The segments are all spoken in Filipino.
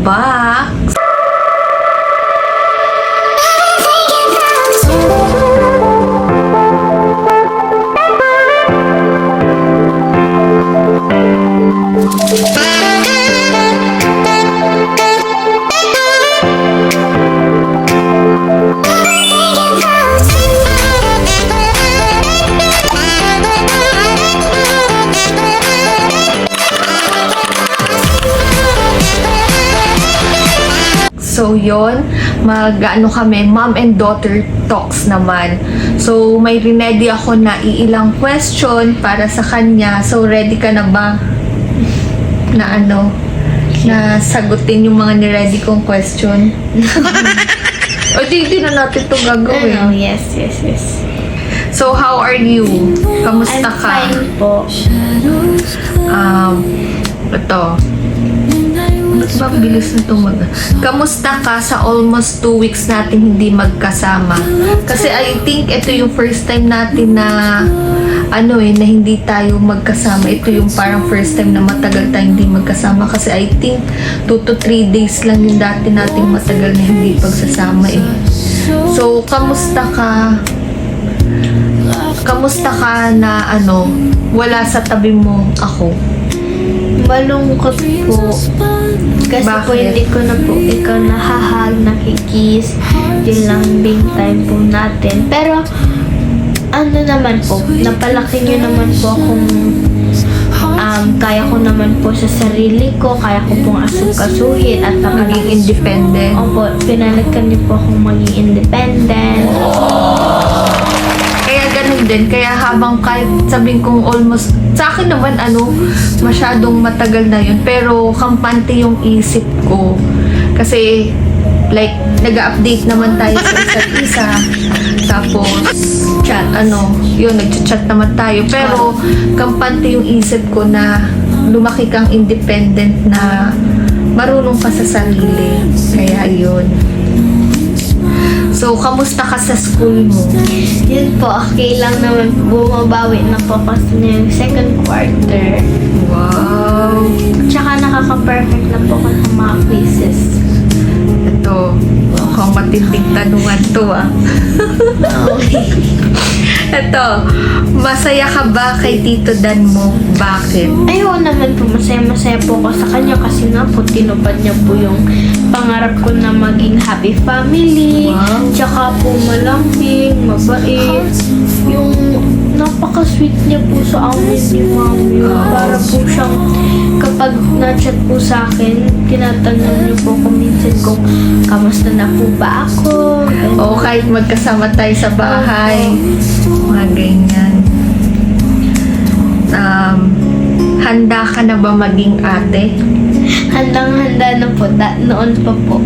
back! So, yon mag-ano kami, mom and daughter talks naman. So, may rinedy ako na iilang question para sa kanya. So, ready ka na ba? Na ano? Na sagutin yung mga niready kong question? O, di na natin ito gagawin. Ano, yes. So, how are you? Kamusta I'm ka? fine po. Ito. Ba't ba bilis na ito Kamusta ka sa almost 2 weeks natin hindi magkasama? Kasi I think ito yung first time natin na na hindi tayo magkasama. Ito yung parang first time na matagal tayong hindi magkasama. Kasi I think 2 to 3 days lang yung dati nating matagal na hindi pagsasama eh. So, kamusta ka? Kamusta ka na wala sa tabi mo ako? Malungkot po. Kasi Bakit? po hindi ko na po ikaw nahahag, nakikiss. Yun lang din time po natin. Pero, naman po, napalaki nyo naman po akong kaya ko naman po sa sarili ko, kaya ko pong asukasuhin at Maging independent. Opo, pinalakan niyo po akong maging independent. Kaya ganun din. Kaya habang kahit sabihin kong almost, sa akin naman masyadong matagal na yun. Pero kampante yung isip ko. Kasi like, nag-update naman tayo sa isa't isa. Tapos, chat, nag-chat naman tayo. Pero, kampante yung isip ko na lumaki kang independent na marunong ka sa sarili. Kaya yun. So, kamusta ka sa school mo? Yun po, okay lang naman po. Bumabawi na po kasi na yung second quarter. Wow! Tsaka nakaka-perfect na po ako ng mga quizzes. Ito, mukhang matinding tanungan to Ito, masaya ka ba kay Tito Dan mo? Bakit? Ayun naman po, masaya-masaya po ako sa kanya kasi nga po tinupad niya po yung pangarap ko na maging happy family. Wow. Tsaka po malambing, mabait. Yung napaka-sweet niya po sa amin ni Mami. Para po siyang kapag na-chat po sa akin, tinatanong niyo po kung minsan kung kamusta na po ba ako. O kahit magkasama tayo sa bahay. Mga ganyan. Handa ka na ba maging ate? Handang-handa na po, noon pa po.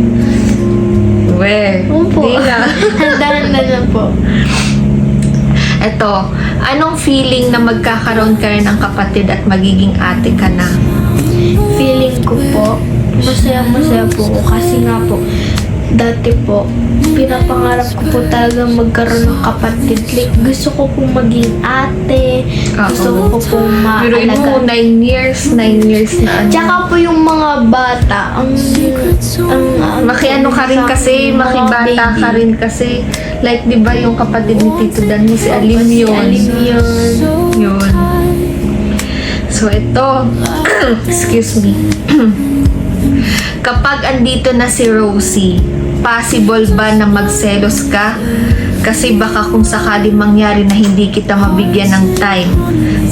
Opo. Di na. Handa-handa na po. Ito, anong feeling na magkakaroon ka rin ng kapatid at magiging ate ka na? Feeling ko po, masaya-masaya po ako kasi nga po, dati po, pinapangarap ko po talaga magkaroon ng kapatid. Like, gusto ko po maging ate, gusto ko po Pero mo, 9 years na Tsaka po yung mga bata, Makiano ka rin kasi, makibata ka rin kasi. Like, di ba yung kapatid ni Tito Dan mo, si Alim yun. Alim Yun. So, ito. Excuse me. Kapag andito na si Rosie, possible ba na magselos ka? Kasi baka kung sakali mangyari na hindi kita mabigyan ng time,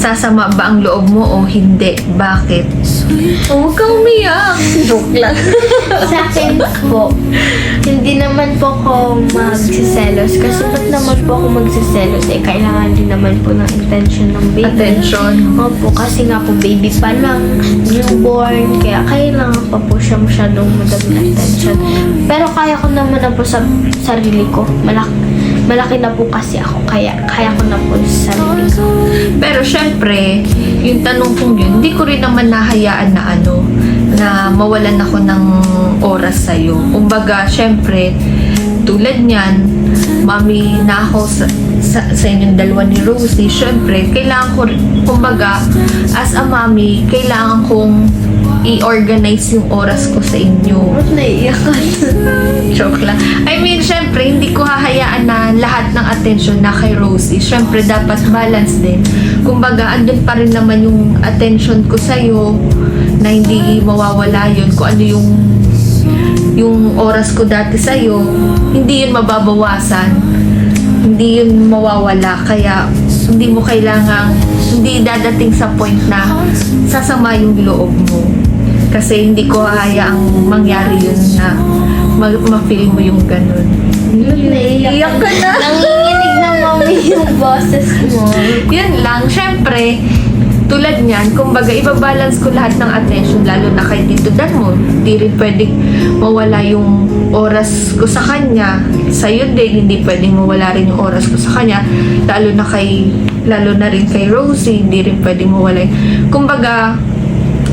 sasama ba ang loob mo o hindi? Bakit? Huwag kang umiyak. Joke lang. Sa akin po, hindi naman po ako magsiselos. Kasi ba't naman po ako magsiselos? Kailangan din naman po ng attention ng baby. Attention. Opo, kasi nga po baby pa lang, newborn, kaya kailangan pa po siya masyadong madaming attention. Pero kaya ko naman na po sa sarili ko. Malaki na po kasi ako, kaya ko na po sa sarili ko. Pero syempre, yung tanong kong yun, hindi ko rin naman nahayaan na mawalan ako ng oras sa'yo. Kumbaga, syempre, tulad niyan, mami na ako sa inyong dalawa ni Rosie, syempre, kailangan ko, kumbaga, as a mami, kailangan kong i-organize yung oras ko sa inyo. Ba't naiiyak ka na? Joke lang. I mean, syempre, hindi ko hahayaan na lahat ng attention na kay Rosie. Syempre, dapat balance din. Kumbaga, andun pa rin naman yung attention ko sa'yo na hindi mawawala yun. Kung ano yung oras ko dati sa'yo, hindi yun mababawasan. Hindi yun mawawala. Kaya, hindi mo kailangang, hindi dadating sa point na sasama yung loob mo. Kasi hindi ko hayaang mangyari yun na ma-feel mo yung ganun. Naiiyak ka na. Nanginginig na mami yung boses mo. Yun lang, syempre, tulad niyan, kumbaga, ibabalance ko lahat ng attention, lalo na kay Tito Dan mo. Hindi rin pwedeng mawala yung oras ko sa kanya. Sa'yo din, hindi pwedeng mawala rin yung oras ko sa kanya. Lalo na rin kay Rosie, hindi rin pwedeng mawala. Kumbaga,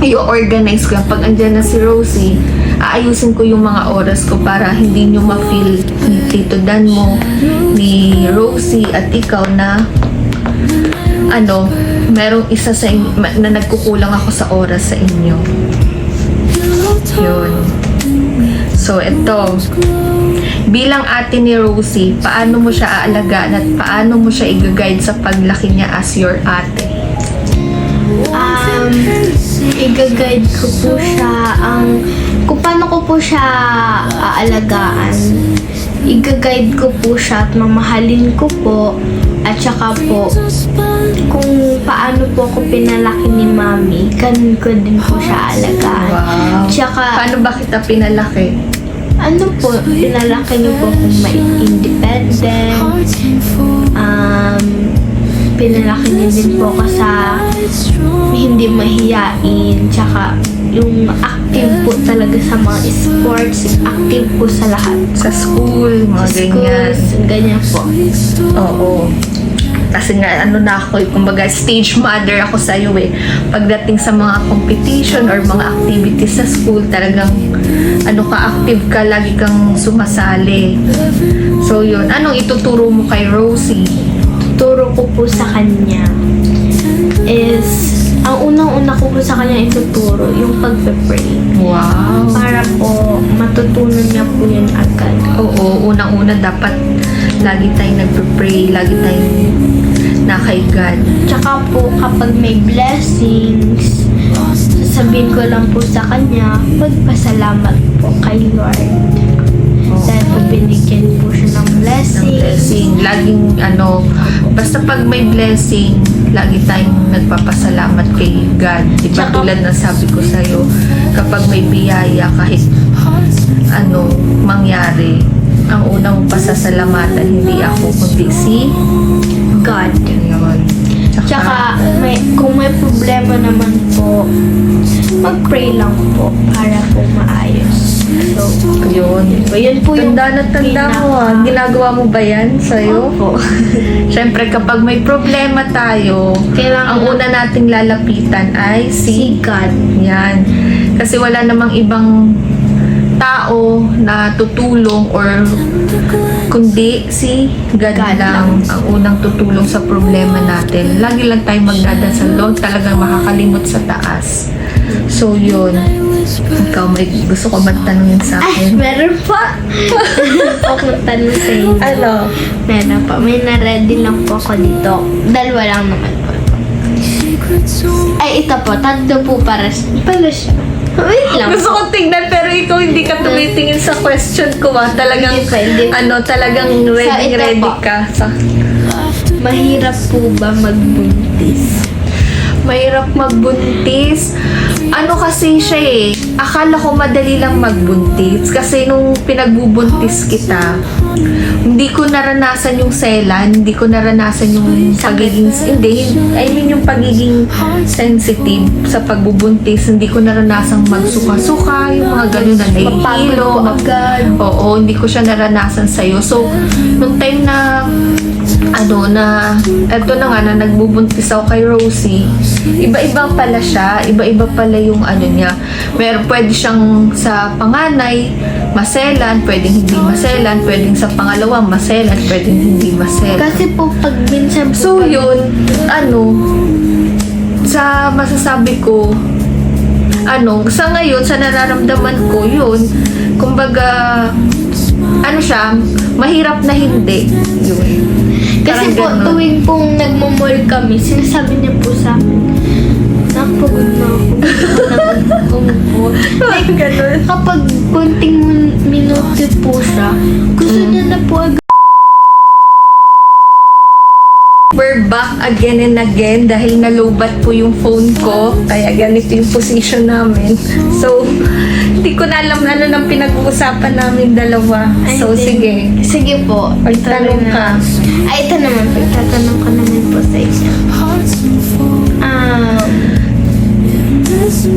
i-organize ko. Pag andyan na si Rosie, aayusin ko yung mga oras ko para hindi nyo ma-feel ni Tito Dan mo, ni Rosie, at ikaw na merong isa sa na nagkukulang ako sa oras sa inyo. Yun. So, ito. Bilang ate ni Rosie, paano mo siya aalagaan at paano mo siya i-guide sa paglaki niya as your ate? I-guide ko po siya kung paano ko po siya aalagaan. I-guide ko po siya at mamahalin ko po, at saka po kung paano po ako pinalaki ni Mami, ganun ko din po siya aalagaan. Wow. Tsaka, Paano ba kita pinalaki? pinalaki niyo po kung may independent, pinalaki niyo din po ako sa hindi mahiyain, tsaka yung active po talaga sa mga sports, active po sa lahat. Sa school, mga ganyan. Ganyan po. Oo. Kasi nga, na ako, kumbaga, stage mother ako sa'yo eh. Pagdating sa mga competition or mga activities sa school, talagang, active ka, lagi kang sumasali. So, yun. Anong ituturo mo kay Rosie? Turo ko po sa kanya is, ang unang-una ko po sa kanya ituturo, yung pagpe-pray. Wow. Para po, matutunan niya po yun agad. Oo, unang-una dapat lagi tayong nagpe-pray, lagi tayong na kay God. Tsaka po, kapag may blessings, sasabihin ko lang po sa kanya, magpasalamat po kay Lord. Dahil po binigyan po siya ng blessing. Laging basta pag may blessing, lagi tayong nagpapasalamat kay God. Diba Tsaka- tulad na sabi ko sa'yo, kapag may biyaya, kahit mangyari, ang unang pasasalamatan, hindi ako, kundi si God. Yun. Tsaka, kung may problema naman po, mag-pray lang po para po maayos. So, yun. yun po yung Tanda na tanda mo ah. Ginagawa mo ba yan sa'yo? po. Siyempre, kapag may problema tayo, Kailangan ang una nating lalapitan ay Si God. Yan. Kasi wala namang ibang tao na tutulong or kundi si God God lang ang unang tutulong sa problema natin. Lagi lang tayo magdadasal doon, talagang makakalimot sa taas. So, yun. Ikaw, may gusto ko magtanungin sa Ay, akin? meron pa. Ako tanong sa inyo. Ano? Meron pa. May na-ready lang po ako dito. Dalawa lang naman po. Ay, ito po. Tatlo po para siya. Wait lang Gusto po. ko tignan pero ikaw hindi ka tumitingin sa question ko ah. Talagang Hindi pa. talagang So, ready ito po. ka sa Mahirap po ba magbuntis? mahirap magbuntis. Kasi siya eh, akala ko madali lang magbuntis kasi nung pinagbubuntis kita, hindi ko naranasan yung selan, hindi ko naranasan yung pagiging, yung pagiging sensitive sa pagbubuntis, hindi ko naranasan magsuka-suka, yung mga ganun na nahihilo. agad. Oo, hindi ko siya naranasan sa'yo. So, nung time na eto na nga na nagbubuntis ako kay Rosie, iba-iba pala siya, iba-iba pala yung niya. Pwede siyang sa panganay, maselan, pwedeng hindi maselan, pwedeng sa pangalawa, maselan, pwedeng hindi maselan. Kasi po, pag minsan po, So yun, sa masasabi ko, sa ngayon, sa nararamdaman ko, yun, kumbaga, siya, mahirap na hindi. Yun. Kasi Parang po, ganun. tuwing pong nagmamall kami, sinasabi niya po sa akin, napagod na ako. Like, kapag konting minuto po siya, gusto niya na po agad. We're back again and again dahil nalobat po yung phone ko. Kaya ganito yung position namin. So, hindi ko na alam ano nang pinag-uusapan namin dalawa. So, sige. Sige po. Magtanong Ito ka. na. Ay, ito naman po. Tatanong ko naman po sa inyo.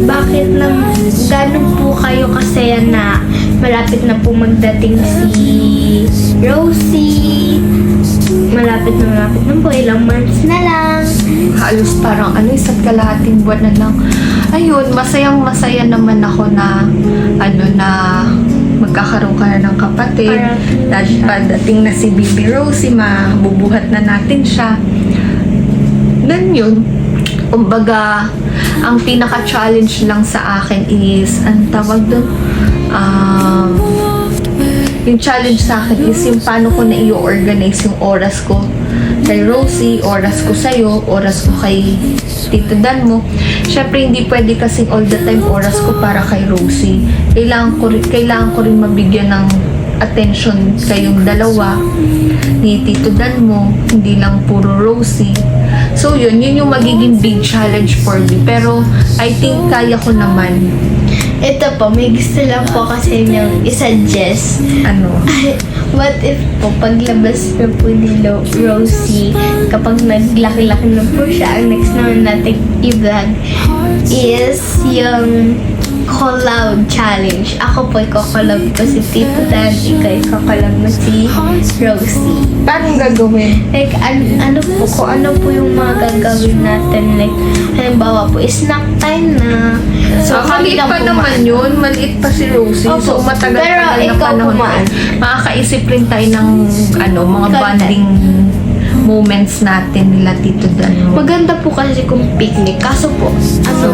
Bakit lang, gano'n po kayo kasaya na malapit na po magdating si Rosie? Malapit na po, ilang months na lang. Halos parang isa't kalahating buwan na lang. Ayun, masayang-masaya naman ako na na magkakaroon ka na ng kapatid. Padating na si Baby Rosie, mabubuhat na natin siya. Then yun, kumbaga, ang pinaka-challenge lang sa akin is, ang tawag doon, yung challenge sa akin is yung paano ko na i-organize yung oras ko kay Rosie, oras ko sa'yo, oras ko kay Tito Dan mo. Syempre, hindi pwede kasing all the time oras ko para kay Rosie. Kailangan ko rin mabigyan ng attention kayong dalawa ni Tito Dan mo, hindi lang puro Rosie. So, yun yung magiging big challenge for me. Pero, I think kaya ko naman. Ito po, may gusto lang po kasi niyang i-suggest. What if po, paglabas na po ni Rosie, kapag naglaki-laki na po siya, ang next naman natin i-vlog is yung collab challenge. Ako po, iko-collab ko si Tito Dan, ikaw iko-collab mo si Rosie. Paano gagawin? Like, kung ano po yung mga gagawin natin. Like, halimbawa po, snack time na. So, maliit pa naman yun. Maliit pa si Rosie. Opo. So, matagal Pero na ikaw panahon. kumaan. Makakaisip rin tayo ng mga Content. bonding moments natin nila Tito Dan mo. Maganda po kasi kung picnic. Kaso po,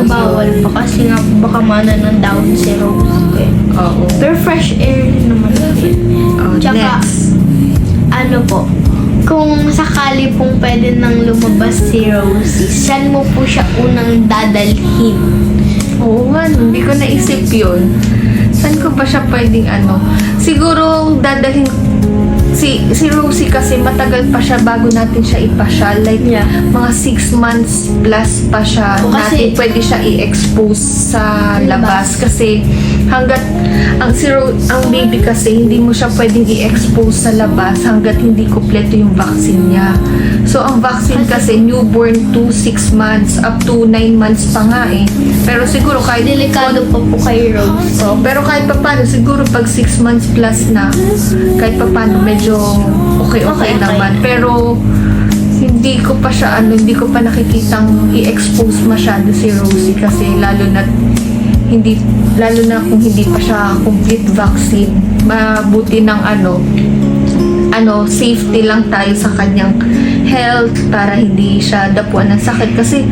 bawal pa kasi nga po baka mana ng down si Rose. Oo. Pero fresh air din naman din. Tsaka, Next. po, kung sakali pong pwede nang lumabas si Rosie, saan mo po siya unang dadalhin? Oo nga, hindi ko naisip yun. Saan ko ba siya pwedeng Siguro dadalhin si Rosie kasi matagal pa siya bago natin siya ipasyal. Like, Yeah. mga 6 months plus pa siya. O, kasi- natin pwede siya i-expose sa labas. Kasi hanggat ang baby kasi hindi mo siya pwedeng i-expose sa labas hanggat hindi kumpleto yung vaccine niya. So, ang vaccine kasi newborn to 6 months up to 9 months pa nga eh. Pero siguro kahit Delikado pa po kay Rose. pero kahit pa paano, siguro pag 6 months plus na, kahit pa paano, medyo okay Okay. naman. Pero, hindi ko pa siya, hindi ko pa nakikitang i-expose masyado si Rosie kasi lalo na kung hindi pa siya complete vaccine. Mabuti ng safety lang tayo sa kanyang health para hindi siya dapuan ng sakit kasi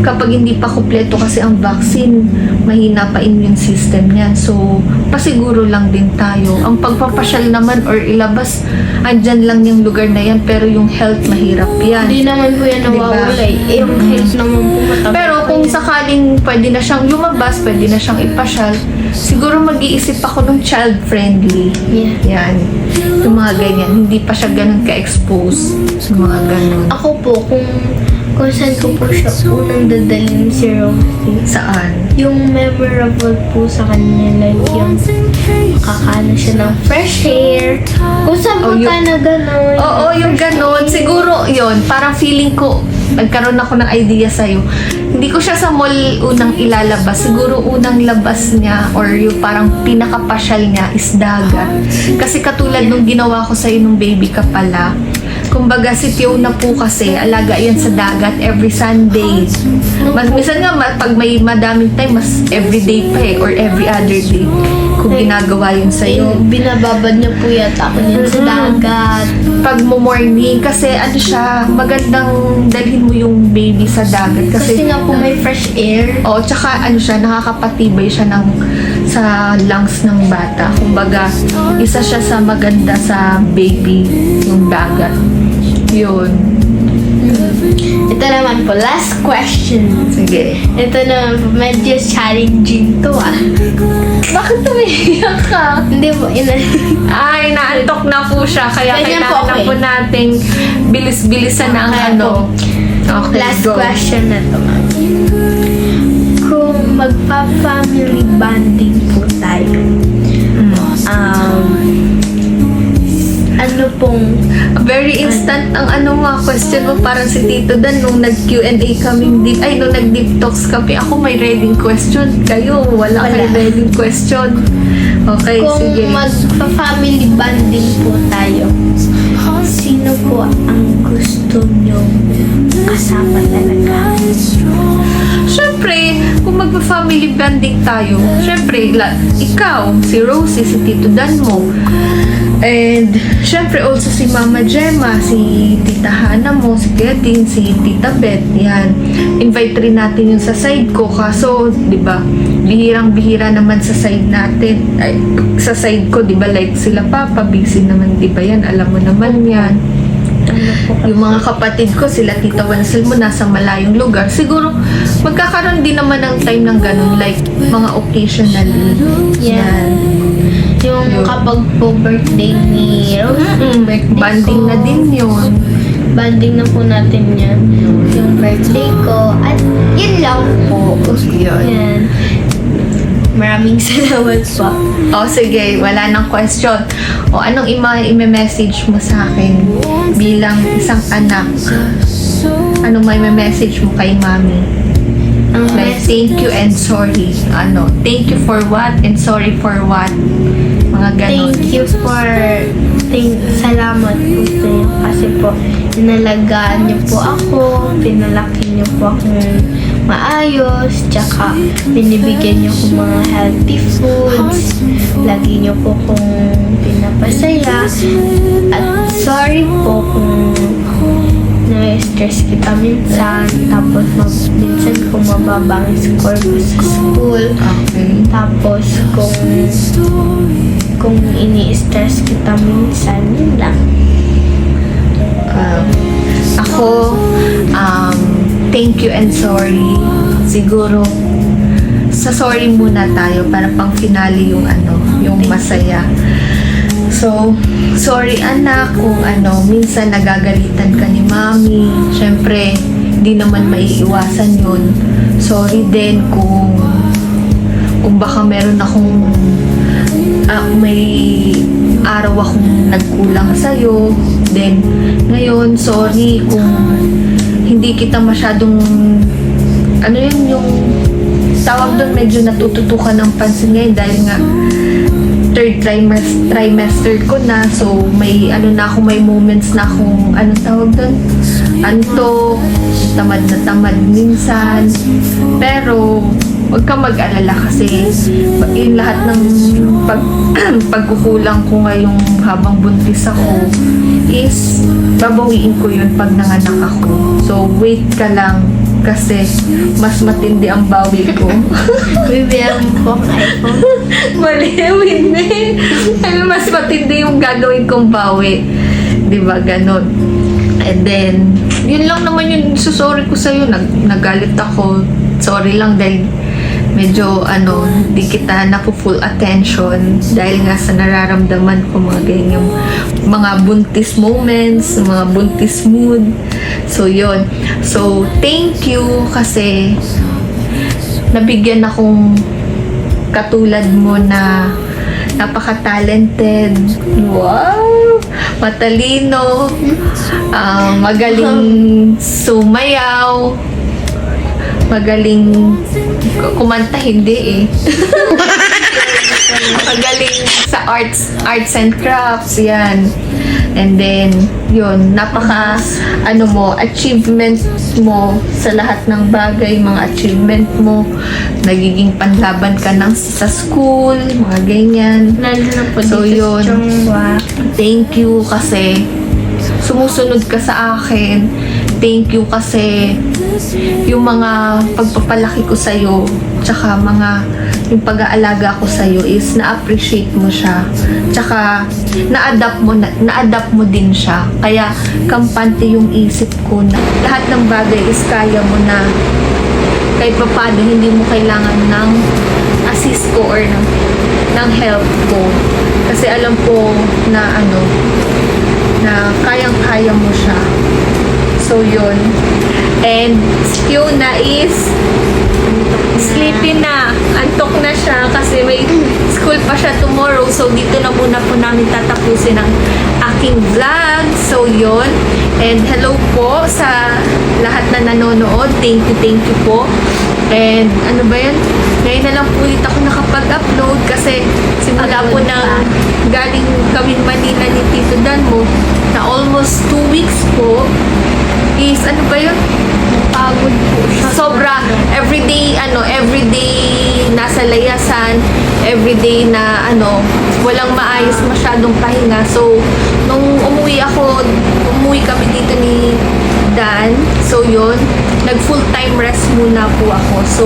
kapag hindi pa kumpleto kasi ang vaccine, mahina pa immune system niya. So, pasiguro lang din tayo. Ang pagpapasyal naman or ilabas, andyan lang yung lugar na yan, pero yung health, mahirap yan. Hindi naman po yan nawawala eh. Yung health naman po matagal. Pero kung sakaling pwede na siyang lumabas, pwede na siyang ipasyal, siguro mag-iisip ako ng child-friendly. Yeah. Yan. Yung mga ganyan. Hindi pa siya ganun ka-expose. Yung mga ganun. Ako po, kung saan ko po siya unang dadalhin si Rosie. Saan? Yung memorable po sa kanya, like yung makakano siya ng fresh air. Kung saan po yung- ka na gano'n. Oo, yung ganun. Siguro, yun. Parang feeling ko, nagkaroon ako ng idea sa'yo. Hindi ko siya sa mall unang ilalabas. Siguro unang labas niya or yung parang pinakapasyal niya is dagat. Kasi katulad nung ginawa ko sa'yo nung baby ka pala, kumbaga si Fiona po kasi, alaga yan sa dagat every Sunday. Minsan nga, pag may madaming time, mas everyday pa eh, or every other day, kung ginagawa yun sa'yo. Binababad niya po yata ako niyan sa dagat. Pag mo morning, kasi ano siya, magandang dalhin mo yung baby sa dagat. Kasi nga po may fresh air. Oo, tsaka ano siya, nakakapatibay siya sa lungs ng bata. Kumbaga, isa siya sa maganda sa baby, yung dagat. Yun. Ito naman po, last question. Sige. Ito naman po, medyo challenging to Bakit tumiyak ka? Hindi po, Ay, naantok na po siya. Kaya Ganyan po, kailangan na okay. po nating bilis-bilisan na ang Okay ano. po. Okay, Last go. question na to, ma'am. Kung magpa-family bonding po tayo, ano pong Very instant ang ano mga question mo. Parang si Tito Dan nung nag-Q&A kaming nung nag-deep talks kami. Ako may reading question. Kayo, wala kayong reading question. Okay, kung sige. magpa-family bonding po tayo, sino po ang gusto nyo kasama talaga? Siyempre, kung magpa-family bonding tayo, siyempre, ikaw, si Rosie, si Tito Dan mo, and siyempre also si Mama Gemma, si Tita Hana mo, si Kuya Dean, si Tita Beth, yan. Invite rin natin yung sa side ko, kaso, di ba, bihirang-bihira naman sa side natin, ay, sa side ko, di ba, like sila Papa, busy naman, di ba yan, alam mo naman yan. Ano po Yung mga kapatid ko, sila Tita Wenzel mo, nasa malayong lugar. Siguro, magkakaroon din naman ng time ng ganun, like, mga occasionally. Yan. Yung kapag po birthday ni Rose, birthday Banding ko, na din yun. banding na po natin yan. Yung birthday ko, at yun lang po. Yun. Yan. Maraming salamat po. O, sige, wala nang question. O, anong i-message mo sa akin bilang isang anak? Anong may message mo kay Mami? Ang Like, thank you and sorry. Ano, thank you for what and sorry for what? Mga ganon. thank you for salamat po sa inyo kasi po inalagaan niyo po ako, pinalaki niyo po akong maayos, tsaka binibigyan niyo ko mga healthy foods, lagi niyo po kong pinapasaya, at sorry po kung na-stress kita minsan, tapos minsan kung mababa ang score ko sa school, Okay. tapos kung ini-stress kita minsan, yun lang. Ako, thank you and sorry. Siguro, sa sorry muna tayo para pang finale yung yung masaya. So, sorry anak kung minsan nagagalitan ka ni Mami. Siyempre, di naman maiiwasan yun. Sorry din kung baka meron akong may araw akong nagkulang sa'yo. Then, ngayon, sorry kung hindi kita masyadong yung tawag doon, medyo natututukan ng pansin ngayon dahil nga third trimester ko na, so may may moments na akong tawag doon, antok, tamad minsan, pero huwag ka mag-alala kasi yung lahat ng pagkukulang ko ngayong habang buntis ako is babawiin ko yun pag nanganak ako. So wait ka lang kasi mas matindi ang bawi ko. Bibigyan mo po ang iPhone. Mali, hindi. Mas matindi yung gagawin kong bawi. Diba, ganon. And then, yun lang naman yung susorry ko sa'yo. Nagalit ako. Sorry lang dahil medyo di kita napu-full attention dahil nga sa nararamdaman ko mga ganyang mga buntis moments, mga buntis mood. So, yun. So, thank you kasi nabigyan akong katulad mo na napaka-talented. Wow! Matalino. Magaling sumayaw. Magaling kumanta, hindi eh. Magaling sa arts and crafts, yan. And then, yun, achievement mo sa lahat ng bagay, mga achievement mo, nagiging panlaban ka sa school, mga ganyan. Lalo na po So, dito yun. sa Chongwa. Thank you kasi sumusunod ka sa akin. Thank you kasi yung mga pagpapalaki ko sa'yo, tsaka yung pag-aalaga ko sa'yo is na-appreciate mo siya. Tsaka na-adapt mo din siya. Kaya kampante yung isip ko na lahat ng bagay is kaya mo na kahit pa paano hindi mo kailangan ng assist ko or ng help ko. Kasi alam ko na na kayang-kaya mo siya. So, yun. And Fiona is sleepy na. Antok na siya kasi may school pa siya tomorrow. So, dito na muna po namin tatapusin ang aking vlog. So, yun. And hello po sa lahat na nanonood. Thank you po. And ano ba yan? Ngayon na lang po ulit ako nakapag-upload kasi simula po na galing kami Manila ni Tito Dan mo na almost 2 weeks po is ano ba yun? Pagod po siya. Sobra. Everyday nasa layasan, everyday na walang maayos masyadong pahinga. So, nung umuwi kami dito ni Dan, so yun, nag full time rest muna po ako. So,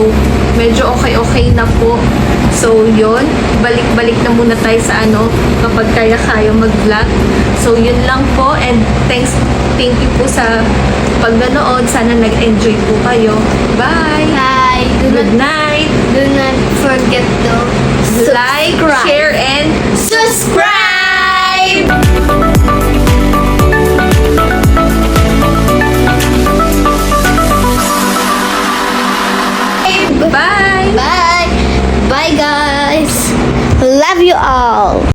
medyo okay na po. So, yun, balik-balik na muna tayo sa kapag kaya mag-vlog. So, yun lang po, and thank you po sa pagnanood. Sana nag-enjoy po kayo. Bye! Bye! Good night! Do not forget to Like, share, and subscribe!